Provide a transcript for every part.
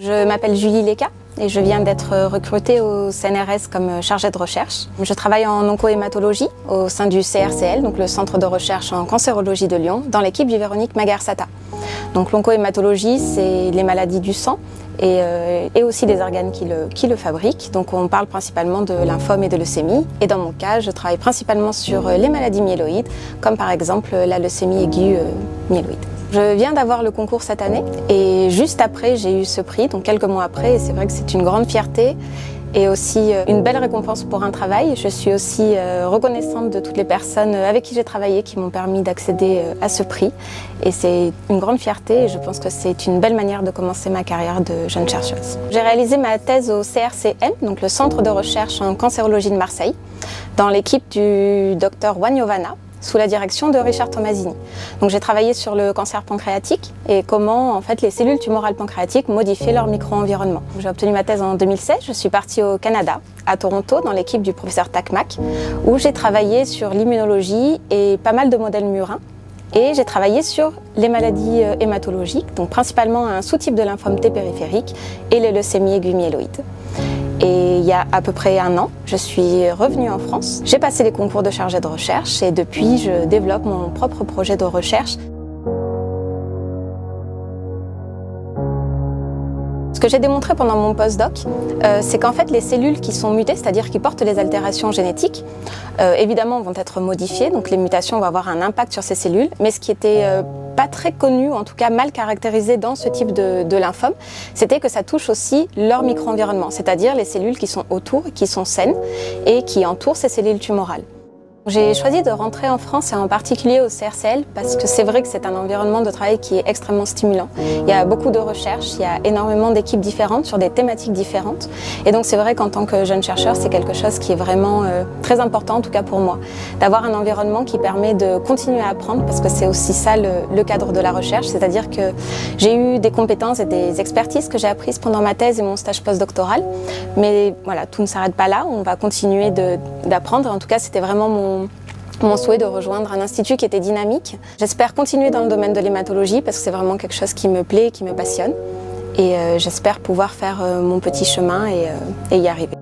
Je m'appelle Julie Leka et je viens d'être recrutée au CNRS comme chargée de recherche. Je travaille en oncohématologie au sein du CRCL, donc le Centre de recherche en cancérologie de Lyon, dans l'équipe du Véronique Maguère-Sata. Donc l'oncohématologie, c'est les maladies du sang et aussi des organes qui le fabriquent. Donc on parle principalement de lymphome et de leucémie. Et dans mon cas, je travaille principalement sur les maladies myéloïdes, comme par exemple la leucémie aiguë myéloïde. Je viens d'avoir le concours cette année et juste après j'ai eu ce prix, donc quelques mois après, et c'est vrai que c'est une grande fierté et aussi une belle récompense pour un travail. Je suis aussi reconnaissante de toutes les personnes avec qui j'ai travaillé qui m'ont permis d'accéder à ce prix et c'est une grande fierté et je pense que c'est une belle manière de commencer ma carrière de jeune chercheuse. J'ai réalisé ma thèse au CRCM, donc le Centre de recherche en cancérologie de Marseille, dans l'équipe du docteur Wagnovana, sous la direction de Richard Tomasini. Donc j'ai travaillé sur le cancer pancréatique et comment en fait les cellules tumorales pancréatiques modifiaient leur micro-environnement. J'ai obtenu ma thèse en 2016, je suis partie au Canada, à Toronto, dans l'équipe du professeur Takmak, où j'ai travaillé sur l'immunologie et pas mal de modèles murins. Et j'ai travaillé sur les maladies hématologiques, donc principalement un sous-type de lymphome T périphérique et les leucémies aiguës myéloïdes. Et il y a à peu près un an, je suis revenue en France. J'ai passé les concours de chargée de recherche et depuis, je développe mon propre projet de recherche. Ce que j'ai démontré pendant mon postdoc, c'est qu'en fait les cellules qui sont mutées, c'est-à-dire qui portent les altérations génétiques, évidemment vont être modifiées, donc les mutations vont avoir un impact sur ces cellules, mais ce qui était pas très connu, ou en tout cas mal caractérisé dans ce type de lymphome, c'était que ça touche aussi leur micro-environnement, c'est-à-dire les cellules qui sont autour, qui sont saines et qui entourent ces cellules tumorales. J'ai choisi de rentrer en France et en particulier au CRCL parce que c'est vrai que c'est un environnement de travail qui est extrêmement stimulant. Il y a beaucoup de recherches, il y a énormément d'équipes différentes sur des thématiques différentes et donc c'est vrai qu'en tant que jeune chercheur c'est quelque chose qui est vraiment très important, en tout cas pour moi, d'avoir un environnement qui permet de continuer à apprendre parce que c'est aussi ça le cadre de la recherche, c'est-à-dire que j'ai eu des compétences et des expertises que j'ai apprises pendant ma thèse et mon stage postdoctoral, mais voilà, tout ne s'arrête pas là, on va continuer d'apprendre. En tout cas c'était vraiment mon souhait de rejoindre un institut qui était dynamique. J'espère continuer dans le domaine de l'hématologie parce que c'est vraiment quelque chose qui me plaît, qui me passionne. Et j'espère pouvoir faire mon petit chemin et y arriver.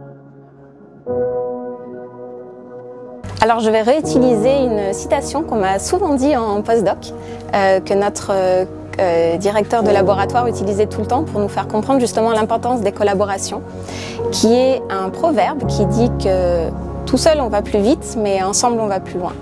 Alors je vais réutiliser une citation qu'on m'a souvent dit en postdoc, que notre directeur de laboratoire utilisait tout le temps pour nous faire comprendre justement l'importance des collaborations, qui est un proverbe qui dit que tout seul on va plus vite, mais ensemble on va plus loin.